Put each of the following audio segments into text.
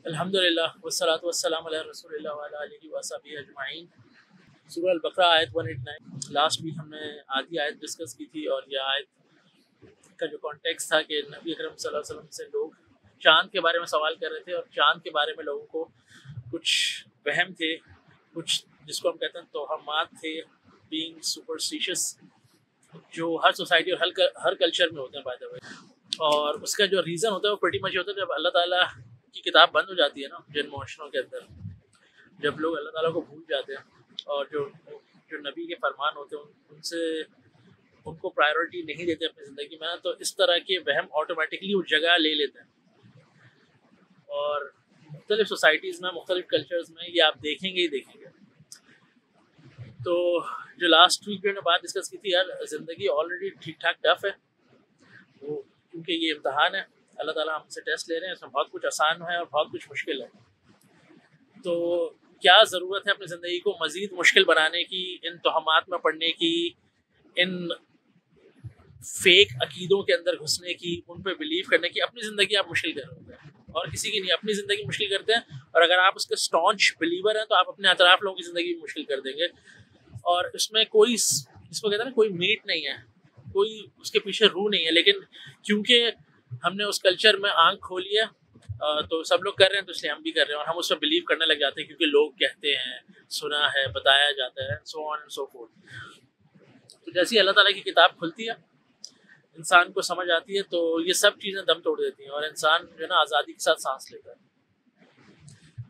الحمدللہ والصلاۃ والسلام علی رسول اللہ وعلی آلہ وصحبہ اجمعین۔ سورہ البقرہ آیت 189 لاسٹ ویک ہم نے آدھی آیت ڈسکس کی تھی، اور یہ آیت کا جو کانٹیکس تھا کہ نبی اکرم صلی اللہ علیہ وسلم سے لوگ چاند کے بارے میں سوال کر رہے تھے، اور چاند کے بارے میں لوگوں کو کچھ وہم تھے، کچھ جس کو ہم کہتے ہیں توہمات تھے، بینگ سپرسٹیشس، جو ہر سوسائٹی اور ہر کلچر میں ہوتے ہیں بائی دا وے۔ اور اس کا جو ریزن ہوتا ہے وہ پریٹی مچ ہوتا ہے جب اللہ تعالیٰ کی کتاب بند ہو جاتی ہے نا، جن معاشروں کے اندر جب لوگ اللہ تعالیٰ کو بھول جاتے ہیں، اور جو نبی کے فرمان ہوتے ہیں ان سے ان کو پرائیورٹی نہیں دیتے اپنی زندگی میں، تو اس طرح کے وہم آٹومیٹکلی وہ جگہ لے لیتے ہیں۔ اور مختلف سوسائٹیز میں، مختلف کلچرز میں یہ آپ دیکھیں گے ہی دیکھیں گے۔ تو جو لاسٹ ویک میں نے بات ڈسکس کی تھی، یار زندگی آلریڈی ٹھیک ٹھاک ٹف ہے، وہ کیونکہ یہ امتحان ہے، اللہ تعالیٰ ہم سے ٹیسٹ لے رہے ہیں، اس میں بہت کچھ آسان ہے اور بہت کچھ مشکل ہے۔ تو کیا ضرورت ہے اپنی زندگی کو مزید مشکل بنانے کی، ان توہمات میں پڑنے کی، ان فیک عقیدوں کے اندر گھسنے کی، ان پہ بلیو کرنے کی؟ اپنی زندگی آپ مشکل کر رہے ہیں اور کسی کی نہیں، اپنی زندگی مشکل کرتے ہیں، اور اگر آپ اس کے اسٹانچ بلیور ہیں تو آپ اپنے اطراف لوگوں کی زندگی بھی مشکل کر دیں گے۔ اور اس میں کوئی، جس کو کہتے ہیں نا، کوئی میٹ نہیں ہے، کوئی اس کے پیچھے روح نہیں ہے، لیکن کیونکہ ہم نے اس کلچر میں آنکھ کھولی ہے تو سب لوگ کر رہے ہیں، تو اس لیے ہم بھی کر رہے ہیں، اور ہم اس میں بلیو کرنے لگ جاتے ہیں کیونکہ لوگ کہتے ہیں، سنا ہے، بتایا جاتا ہے، سو آن اینڈ سو فورتھ۔ تو جیسی اللہ تعالیٰ کی کتاب کھلتی ہے، انسان کو سمجھ آتی ہے، تو یہ سب چیزیں دم توڑ دیتی ہیں، اور انسان جو ہے نا آزادی کے ساتھ سانس لیتا ہے،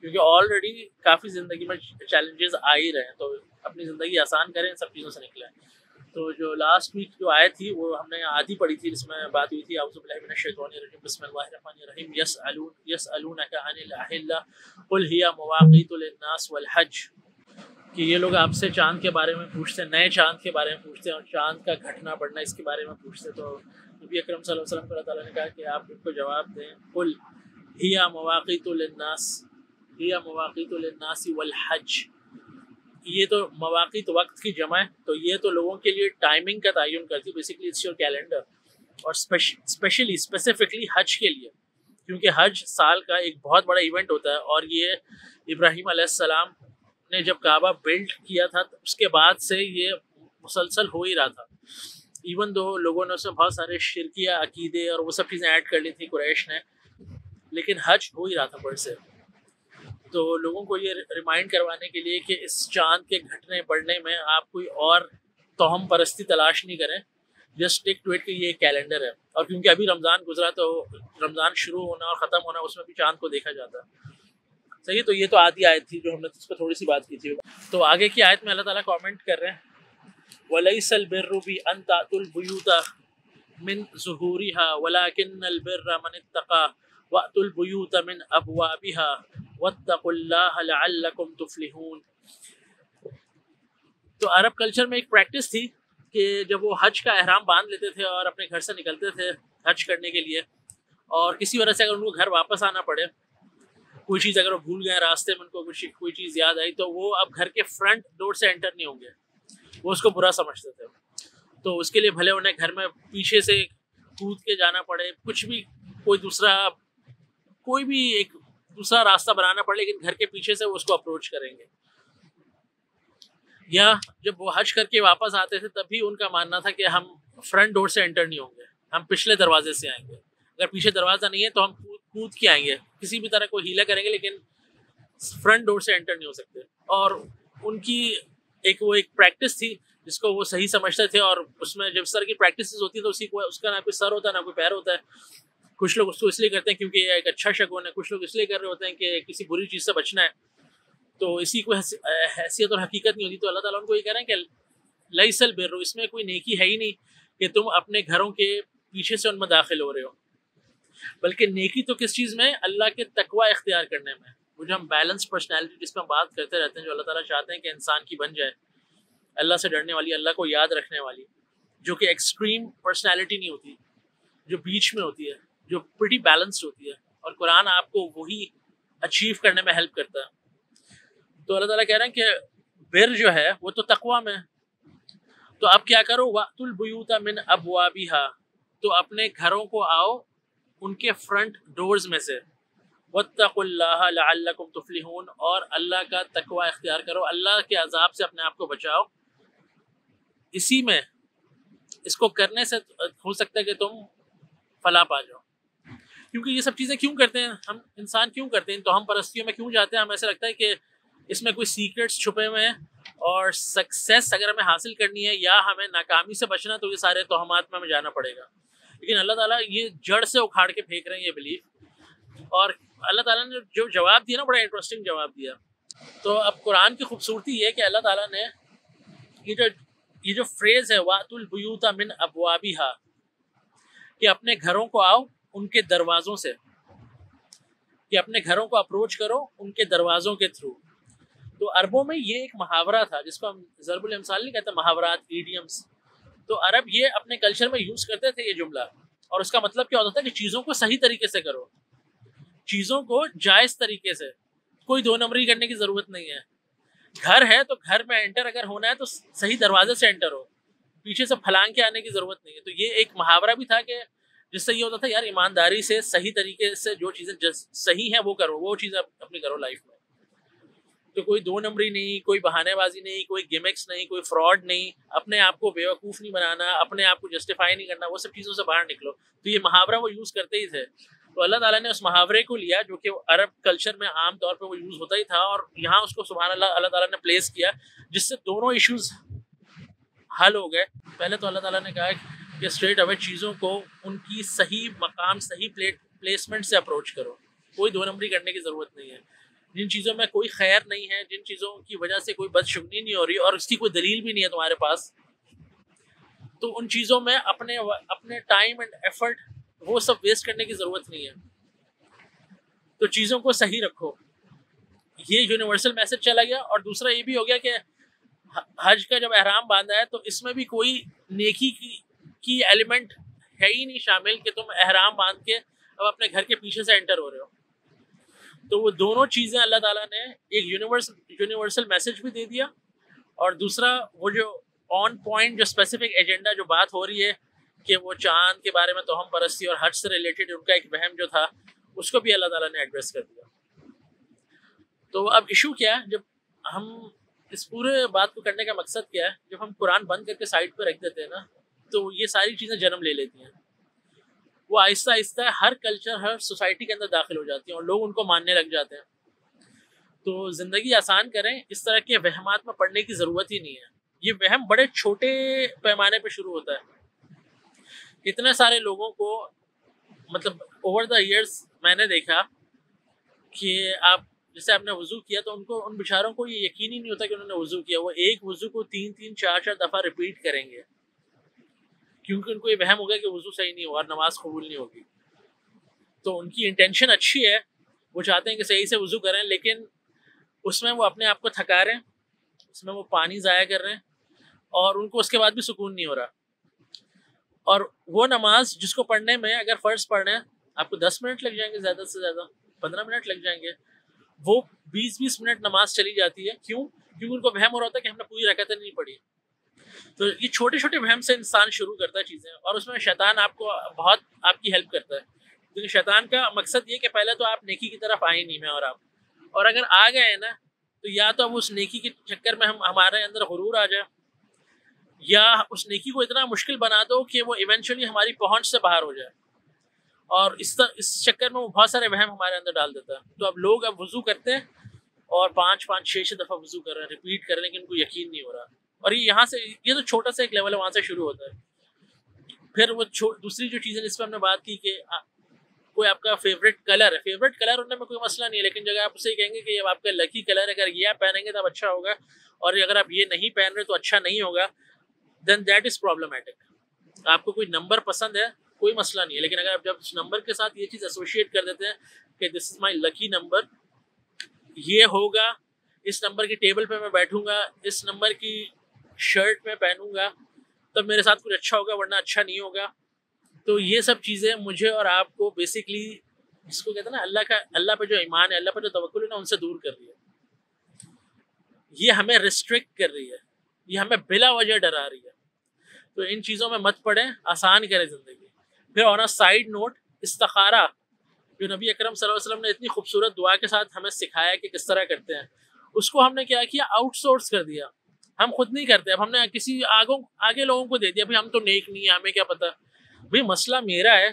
کیونکہ آلریڈی کافی زندگی میں چیلنجز آ ہی رہے ہیں۔ تو اپنی زندگی آسان کریں، سب چیزوں سے نکلیں۔ تو جو لاسٹ ویک جو آیت تھی وہ ہم نے آدھی پڑھی تھی، جس میں بات ہوئی تھی اعوذ باللہ من الشیطان الرجیم بسم اللہ الرحمن الرحیم یسألونک عن الاہلہ قل ہی مواقیت للناس والحج، کہ یہ لوگ آپ سے چاند کے بارے میں پوچھتے ہیں، نئے چاند کے بارے میں پوچھتے ہیں، اور چاند کا گھٹنا بڑھنا اس کے بارے میں پوچھتے ہیں۔ تو نبی اکرم صلی اللہ علیہ وسلم کو اللہ تعالیٰ نے کہا کہ آپ ان کو جواب دیں، قل ہی مواقیت للناس، ہی مواقیت للناس والحج۔ یہ تو مواقیت وقت کی جمع ہے، تو یہ تو لوگوں کے لیے ٹائمنگ کا تعین کرتی ہے، بیسیکلی اٹس یور کیلنڈر، اور اسپیسیفکلی حج کے لیے، کیونکہ حج سال کا ایک بہت بڑا ایونٹ ہوتا ہے، اور یہ ابراہیم علیہ السلام نے جب کعبہ بلڈ کیا تھا اس کے بعد سے یہ مسلسل ہو ہی رہا تھا، ایون دو لوگوں نے اس میں بہت سارے شرکیہ عقیدے اور وہ سب چیزیں ایڈ کر لی تھی قریش نے، لیکن حج ہو ہی رہا تھا بڑھ سے۔ تو لوگوں کو یہ ریمائنڈ کروانے کے لیے کہ اس چاند کے گھٹنے بڑھنے میں آپ کوئی اور توہم پرستی تلاش نہیں کریں، جسٹ ٹیک ٹو اٹ کہ یہ ایک کیلنڈر ہے، اور کیونکہ ابھی رمضان گزرا تو رمضان شروع ہونا اور ختم ہونا اس میں بھی چاند کو دیکھا جاتا ہے۔ صحیح، تو یہ تو آدھی آیت تھی جو ہم نے اس پہ تھوڑی سی بات کی تھی۔ تو آگے کی آیت میں اللہ تعالیٰ کامنٹ کر رہے ہیں، وَلَيْسَ الْبِرُّ بِأَن تَأْتُوا الْبُيُوتَ مِن ظُهُورِهَا وَلَكِنَّ الْبِرَّ مَنِ اتَّقَىٰ وَأْتُوا الْبُيُوتَ مِنْ أَبْوَابِهَا وَاتَّقُوا اللَّهَ لَعَلَّكُمْ تُفْلِحُونَ۔ تو عرب کلچر میں ایک پریکٹس تھی کہ جب وہ حج کا احرام باندھ لیتے تھے اور اپنے گھر سے نکلتے تھے حج کرنے کے لیے، اور کسی وجہ سے اگر ان کو گھر واپس آنا پڑے، کوئی چیز اگر وہ بھول گئے راستے میں، ان کو کوئی چیز یاد آئی، تو وہ اب گھر کے فرنٹ ڈور سے انٹر نہیں ہوں گے، وہ اس کو برا سمجھتے تھے۔ تو اس کے لیے بھلے انہیں گھر میں پیچھے سے کود کے جانا پڑے، کچھ بھی کوئی بھی ایک دوسرا راستہ بنانا پڑے، لیکن گھر کے پیچھے سے وہ اس کو اپروچ کریں گے۔ یا جب وہ حج کر کے واپس آتے تھے تب بھی ان کا ماننا تھا کہ ہم فرنٹ ڈور سے انٹر نہیں ہوں گے، ہم پچھلے دروازے سے آئیں گے، اگر پیچھے دروازہ نہیں ہے تو ہم کود کے آئیں گے، کسی بھی طرح کوئی ہیلا کریں گے، لیکن فرنٹ ڈور سے انٹر نہیں ہو سکتے۔ اور ان کی ایک پریکٹس تھی جس کو وہ صحیح سمجھتے تھے، اور اس میں جب اس طرح کی پریکٹسز ہوتی ہے تو اس کا نہ کوئی سر ہوتا ہے نہ کوئی پیر ہوتا ہے۔ کچھ لوگ اس کو اس لیے کرتے ہیں کیونکہ یہ ایک اچھا شگون ہے، کچھ لوگ اس لیے کر رہے ہوتے ہیں کہ کسی بری چیز سے بچنا ہے، تو اسی کو حیثیت اور حقیقت نہیں ہوتی۔ تو اللہ تعالیٰ ان کو یہ کہہ رہے ہیں کہ لیس البر، اس میں کوئی نیکی ہے ہی نہیں کہ تم اپنے گھروں کے پیچھے سے ان میں داخل ہو رہے ہو، بلکہ نیکی تو کس چیز میں؟ اللہ کے تقوی اختیار کرنے میں۔ وہ جو ہم بیلنس پرسنالٹی جس پہ ہم بات کرتے رہتے ہیں، جو اللہ تعالیٰ چاہتے ہیں کہ انسان کی بن جائے، اللہ سے ڈرنے والی، اللہ کو یاد رکھنے والی، جو کہ ایکسٹریم پرسنالٹی نہیں ہوتی، جو بیچ میں ہوتی ہے، جو پریٹی بیلنسڈ ہوتی ہے، اور قرآن آپ کو وہی اچیو کرنے میں ہیلپ کرتا ہے۔ تو اللہ تعالیٰ کہہ رہے ہیں کہ بر جو ہے وہ تو تقوی میں، تو اب کیا کرو، وَأْتُوا الْبُيُوتَ مِنْ أَبْوَابِهَا، تو اپنے گھروں کو آؤ ان کے فرنٹ ڈورز میں سے، واتقوا اللہ لعلکم تفلحون، اور اللہ کا تقوی اختیار کرو، اللہ کے عذاب سے اپنے آپ کو بچاؤ، اسی میں اس کو کرنے سے ہو سکتا ہے کہ تم فلاح پا جاؤ۔ کیونکہ یہ سب چیزیں کیوں کرتے ہیں ہم انسان، کیوں کرتے ہیں تو ہم پرستیوں میں کیوں جاتے ہیں؟ ہمیں ایسا لگتا ہے کہ اس میں کوئی سیکرٹس چھپے ہوئے ہیں، اور سکسیس اگر ہمیں حاصل کرنی ہے یا ہمیں ناکامی سے بچنا تو یہ سارے توہمات میں ہمیں جانا پڑے گا۔ لیکن اللہ تعالیٰ یہ جڑ سے اکھاڑ کے پھینک رہے ہیں یہ بلیف، اور اللہ تعالیٰ نے جو جواب دیا نا بڑا انٹرسٹنگ جواب دیا۔ تو اب قرآن کی خوبصورتی یہ ہے کہ اللہ تعالیٰ نے یہ جو فریز ہے وَأْتُوا الْبُيُوتَ مِنْ أَبْوَابِهَا، کہ اپنے گھروں کو آؤ ان کے دروازوں سے، کہ اپنے گھروں کو اپروچ کرو ان کے دروازوں کے تھرو۔ تو عربوں میں یہ ایک محاورہ تھا جس کو ہم ضرب الامثال نہیں کہتے، محاورات، ایڈیمز۔ تو عرب یہ اپنے کلچر میں یوز کرتے تھے یہ جملہ، اور اس کا مطلب کیا ہوتا تھا کہ چیزوں کو صحیح طریقے سے کرو، چیزوں کو جائز طریقے سے، کوئی دو نمبری کرنے کی ضرورت نہیں ہے۔ گھر ہے تو گھر میں انٹر اگر ہونا ہے تو صحیح دروازے سے انٹر ہو، پیچھے سے پھلانگ کے آنے کی ضرورت نہیں ہے۔ تو یہ ایک محاورہ بھی تھا کہ جس سے یہ ہوتا تھا یار ایمانداری سے صحیح طریقے سے جو چیزیں صحیح ہیں وہ کرو، وہ چیزیں اپنی کرو لائف میں۔ تو کوئی دو نمبری نہیں، کوئی بہانے بازی نہیں، کوئی گیمکس نہیں، کوئی فراڈ نہیں، اپنے آپ کو بیوقوف نہیں بنانا، اپنے آپ کو جسٹیفائی نہیں کرنا، وہ سب چیزوں سے باہر نکلو۔ تو یہ محاورہ وہ یوز کرتے ہی تھے۔ تو اللہ تعالیٰ نے اس محاورے کو لیا جو کہ عرب کلچر میں عام طور پہ وہ یوز ہوتا ہی تھا، اور یہاں اس کو سبحان اللہ تعالیٰ نے پلیس کیا، جس سے دونوں ایشوز حل ہو گئے۔ پہلے تو اللہ تعالیٰ نے کہا کہ اسٹریٹ اوے چیزوں کو ان کی صحیح مقام، صحیح پلیسمنٹ سے اپروچ کرو، کوئی دو نمبری کرنے کی ضرورت نہیں ہے۔ جن چیزوں میں کوئی خیر نہیں ہے، جن چیزوں کی وجہ سے کوئی بدشگنی نہیں ہو رہی اور اس کی کوئی دلیل بھی نہیں ہے تمہارے پاس، تو ان چیزوں میں اپنے ٹائم اینڈ ایفرٹ وہ سب ویسٹ کرنے کی ضرورت نہیں ہے۔ تو چیزوں کو صحیح رکھو، یہ یونیورسل میسج چلا گیا۔ اور دوسرا یہ بھی ہو گیا کہ حج کا جب احرام باندھا ہے تو اس میں بھی کوئی نیکی کی ایلیمنٹ ہے ہی نہیں شامل کہ تم احرام باندھ کے اب اپنے گھر کے پیچھے سے انٹر ہو رہے ہو۔ تو وہ دونوں چیزیں اللہ تعالیٰ نے ایک یونیورسل میسج بھی دے دیا، اور دوسرا وہ جو آن پوائنٹ جو اسپیسیفک ایجنڈا جو بات ہو رہی ہے کہ وہ چاند کے بارے میں توہم پرستی اور حج سے ریلیٹڈ ان کا ایک وہم جو تھا اس کو بھی اللہ تعالیٰ نے ایڈریس کر دیا۔ تو اب ایشو کیا ہے، جب ہم اس پورے بات کو کرنے کا مقصد کیا ہے، جب ہم قرآن بند کر کے سائڈ پہ رکھ دیتے ہیں نا تو یہ ساری چیزیں جنم لے لیتی ہیں، وہ آہستہ آہستہ ہر کلچر، ہر سوسائٹی کے اندر داخل ہو جاتی ہیں اور لوگ ان کو ماننے لگ جاتے ہیں۔ تو زندگی آسان کریں، اس طرح کے وہمات میں پڑنے کی ضرورت ہی نہیں ہے۔ یہ وہم بڑے چھوٹے پیمانے پہ شروع ہوتا ہے۔ اتنے سارے لوگوں کو مطلب اوور دا ایئرس میں نے دیکھا کہ جیسے آپ نے وضو کیا تو ان بیچاروں کو یہ یقین ہی نہیں ہوتا کہ انہوں نے وضو کیا، وہ ایک وضو کو 3 4 دفعہ ریپیٹ کریں گے کیونکہ ان کو یہ وہم ہوگا کہ وضو صحیح نہیں ہوا اور نماز قبول نہیں ہوگی۔ تو ان کی انٹینشن اچھی ہے، وہ چاہتے ہیں کہ صحیح سے وضو کریں، لیکن اس میں وہ اپنے آپ کو تھکا رہے ہیں، اس میں وہ پانی ضائع کر رہے ہیں، اور ان کو اس کے بعد بھی سکون نہیں ہو رہا۔ اور وہ نماز جس کو پڑھنے میں اگر فرض پڑھنا ہے آپ کو 10 منٹ لگ جائیں گے، زیادہ سے زیادہ 15 منٹ لگ جائیں گے، وہ 20 منٹ نماز چلی جاتی ہے۔ کیوں؟ کیونکہ ان کو وہم ہو رہا ہوتا ہے کہ ہم نے پوری رکعتیں نہیں پڑھی۔ تو یہ چھوٹے چھوٹے وہم سے انسان شروع کرتا ہے چیزیں، اور اس میں شیطان آپ کو بہت آپ کی ہیلپ کرتا ہے، کیونکہ شیطان کا مقصد یہ کہ پہلے تو آپ نیکی کی طرف آئے نہیں، میں اور آپ، اور اگر آ گئے ہیں نا تو یا تو اب اس نیکی کے چکر میں ہمارے اندر غرور آ جائے، یا اس نیکی کو اتنا مشکل بنا دو کہ وہ ایونچولی ہماری پہنچ سے باہر ہو جائے، اور اس چکر میں وہ بہت سارے وہم ہمارے اندر ڈال دیتا ہے۔ تو اب لوگ اب وضو کرتے ہیں اور 5 6 دفعہ وضو کر رہے ہیں، ریپیٹ کر رہے ہیں، کہ ان کو یقین نہیں ہو رہا۔ اور یہاں سے یہ تو چھوٹا سا ایک لیول ہے، وہاں سے شروع ہوتا ہے۔ پھر وہ دوسری جو چیزیں جس پہ ہم نے بات کی کہ کوئی آپ کا فیوریٹ کلر ہے، فیوریٹ کلر ہونے میں کوئی مسئلہ نہیں ہے، لیکن جگہ آپ اسے کہیں گے کہ یہ آپ کا لکی کلر ہے، اگر یہ آپ پہنیں گے تو اچھا ہوگا، اور اگر آپ یہ نہیں پہن رہے تو اچھا نہیں ہوگا، دین دیٹ از پرابلمٹک۔ آپ کو کوئی نمبر پسند ہے کوئی مسئلہ نہیں ہے، لیکن اگر آپ جب اس نمبر کے ساتھ یہ چیز ایسوشیٹ کر دیتے ہیں کہ دس از مائی لکی نمبر، یہ ہوگا، اس نمبر کی ٹیبل پہ میں بیٹھوں گا، اس نمبر کی شرٹ میں پہنوں گا تب میرے ساتھ کچھ اچھا ہوگا ورنہ اچھا نہیں ہوگا، تو یہ سب چیزیں مجھے اور آپ کو بیسکلی جس کو کہتے ہیں نا اللہ پہ جو ایمان ہے، اللہ پہ جو توکل ہے نا، ان سے دور کر رہی ہے، یہ ہمیں ریسٹرکٹ کر رہی ہے، یہ ہمیں بلا وجہ ڈرا رہی ہے۔ تو ان چیزوں میں مت پڑیں، آسان کریں زندگی۔ پھر آن اے سائڈ نوٹ، استخارہ جو نبی اکرم صلی اللہ علیہ وسلم نے اتنی خوبصورت دعا کے ساتھ ہمیں سکھایا کہ کس طرح کرتے ہیں، اس کو ہم نے کیا کیا، آؤٹ سورس کر دیا. ہم خود نہیں کرتے، اب ہم نے کسی آگے لوگوں کو دے دیا، بھائی ہم تو نیک نہیں ہیں، ہمیں کیا پتا. بھائی مسئلہ میرا ہے،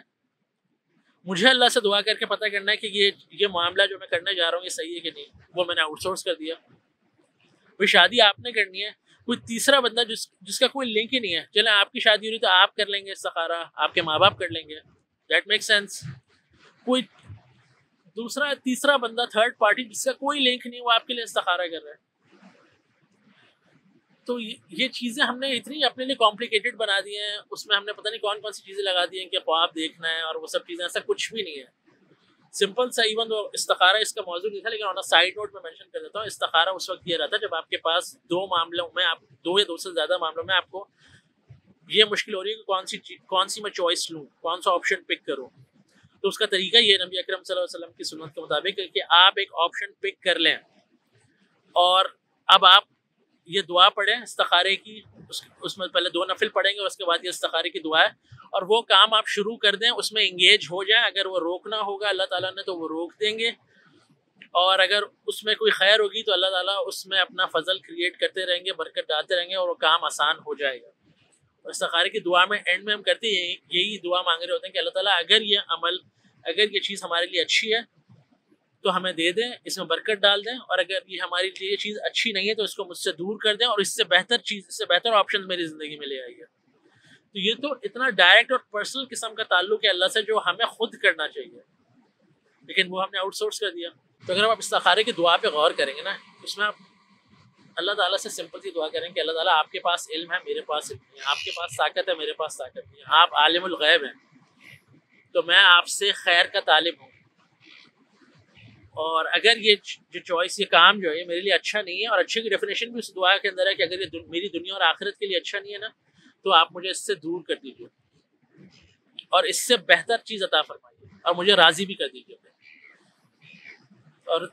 مجھے اللہ سے دعا کر کے پتہ کرنا ہے کہ یہ معاملہ جو میں کرنے جا رہا ہوں یہ صحیح ہے کہ نہیں، وہ میں نے آؤٹ سورس کر دیا. کوئی شادی آپ نے کرنی ہے، کوئی تیسرا بندہ جس کا کوئی لنک ہی نہیں ہے، چلیں آپ کی شادی ہو رہی تو آپ کر لیں گے استخارہ، آپ کے ماں باپ کر لیں گے، دیٹ میک سینس. کوئی دوسرا تیسرا بندہ، تھرڈ پارٹی جس کا کوئی لنک نہیں، وہ آپ کے لیے استخارہ کر رہا ہے. تو یہ چیزیں ہم نے اتنی اپنے لیے کمپلیکیٹڈ بنا دی ہیں، اس میں ہم نے پتہ نہیں کون کون سی چیزیں لگا دی ہیں کہ خواب دیکھنا ہے اور وہ سب چیزیں. ایسا کچھ بھی نہیں ہے. سمپل سا، ایون وہ استخارہ اس کا موضوع نہیں تھا، لیکن آن سائڈ نوٹ میں مینشن کر دیتا ہوں، استخارہ اس وقت یہ رہتا ہے جب آپ کے پاس دو معاملوں میں، آپ دو یا دو سے زیادہ معاملوں میں آپ کو یہ مشکل ہو رہی ہے کہ کون سی میں چوائس لوں، کون سا آپشن پک کروں. تو اس کا طریقہ یہ نبی اکرم صلی اللہ علیہ وسلم کی سنت کے مطابق ہے کہ آپ ایک آپشن پک کر لیں اور اب آپ یہ دعا پڑھیں استخارے کی. اس میں پہلے 2 نفل پڑھیں گے، اس کے بعد یہ استخارے کی دعا ہے، اور وہ کام آپ شروع کر دیں، اس میں انگیج ہو جائیں. اگر وہ روکنا ہوگا اللہ تعالیٰ نے تو وہ روک دیں گے، اور اگر اس میں کوئی خیر ہوگی تو اللہ تعالیٰ اس میں اپنا فضل کریٹ کرتے رہیں گے، برکت ڈالتے رہیں گے، اور وہ کام آسان ہو جائے گا. اور استخارے کی دعا میں اینڈ میں ہم کرتے یہی دعا مانگ رہے ہوتے ہیں کہ اللہ تعالیٰ اگر یہ چیز ہمارے لیے اچھی ہے تو ہمیں دے دیں، اس میں برکت ڈال دیں، اور اگر یہ ہماری لیے یہ چیز اچھی نہیں ہے تو اس کو مجھ سے دور کر دیں، اور اس سے بہتر آپشن میری زندگی میں لے آئیے. تو یہ تو اتنا ڈائریکٹ اور پرسنل قسم کا تعلق ہے اللہ سے جو ہمیں خود کرنا چاہیے، لیکن وہ ہم نے آؤٹ سورس کر دیا. تو اگر آپ استخارے کی دعا پہ غور کریں گے نا، اس میں آپ اللہ تعالیٰ سے سمپل سی دعا کریں کہ اللہ تعالیٰ آپ کے پاس علم ہے، میرے پاس علم نہیں ہے، آپ کے پاس طاقت ہے، میرے پاس طاقت نہیں ہے، آپ عالم الغیب ہیں، تو میں آپ سے خیر کا طالب ہوں، اور اگر یہ جو چوائس، یہ کام جو ہے یہ میرے لیے اچھا نہیں ہے، اور اچھے کی ڈیفینیشن بھی اس دعا کے اندر ہے کہ اگر یہ میری دنیا اور آخرت کے لیے اچھا نہیں ہے نا تو آپ مجھے اس سے دور کر دیجیے اور اس سے بہتر چیز عطا فرمائیے اور مجھے راضی بھی کر دیجیے. اور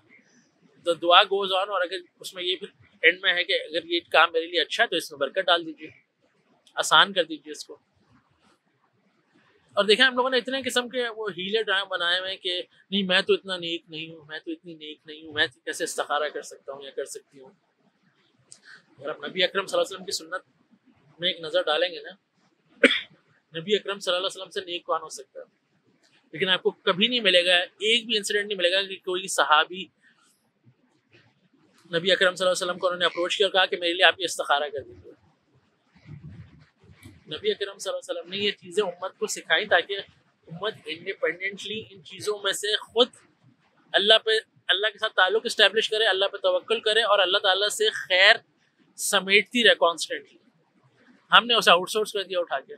دعا گوز آن، اور اگر اس میں یہ پھر اینڈ میں ہے کہ اگر یہ کام میرے لیے اچھا ہے تو اس میں برکت ڈال دیجیے، آسان کر دیجیے اس کو. اور دیکھیں ہم لوگوں نے اتنے قسم کے وہ ہیلے ڈرائم بنائے ہوئے ہیں کہ نہیں میں تو اتنا نیک نہیں ہوں، میں تو اتنی نیک نہیں ہوں، میں کیسے استخارہ کر سکتا ہوں یا کر سکتی ہوں. اگر آپ نبی اکرم صلی اللہ علیہ وسلم کی سنت میں ایک نظر ڈالیں گے نا، نبی اکرم صلی اللہ علیہ وسلم سے نیک کون ہو سکتا ہے؟ لیکن آپ کو کبھی نہیں ملے گا، ایک بھی انسیڈنٹ نہیں ملے گا کہ کوئی صحابی نبی اکرم صلی اللہ علیہ وسلم کو انہوں نے اپروچ کیا اور کہا کہ میرے لیے آپ یہ استخارہ کر دیجیے. نبی اکرم صلی اللہ علیہ وسلم نے یہ چیزیں امت کو سکھائیں تاکہ امت انڈیپینڈنٹلی ان چیزوں میں سے خود اللہ کے ساتھ تعلق اسٹیبلش کرے، اللہ پہ توکل کرے اور اللہ تعالیٰ سے خیر سمیٹتی رہے کانسٹنٹلی. ہم نے اسے آؤٹ سورس کر دیا اٹھا کے.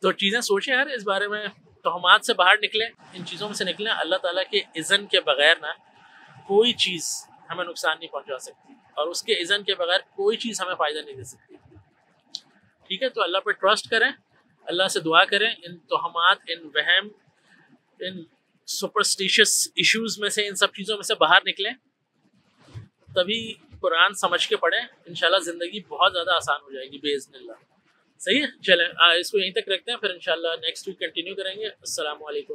تو چیزیں سوچیں یار اس بارے میں، توہمات سے باہر نکلیں، ان چیزوں میں سے نکلیں. اللہ تعالیٰ کے اذن کے بغیر نا کوئی چیز ہمیں نقصان نہیں پہنچا سکتی، اور اس کے اذن کے بغیر کوئی چیز ہمیں فائدہ نہیں دے سکتی. ٹھیک ہے، تو اللہ پہ ٹرسٹ کریں، اللہ سے دعا کریں، ان توہمات، ان وہم، ان سپرسٹیشس ایشوز میں سے، ان سب چیزوں میں سے باہر نکلیں، تبھی قرآن سمجھ کے پڑھیں. انشاءاللہ زندگی بہت زیادہ آسان ہو جائے گی باذن اللہ. صحیح ہے، چلیں اس کو یہیں تک رکھتے ہیں، پھر انشاءاللہ نیکسٹ ویک کنٹینیو کریں گے. السلام علیکم.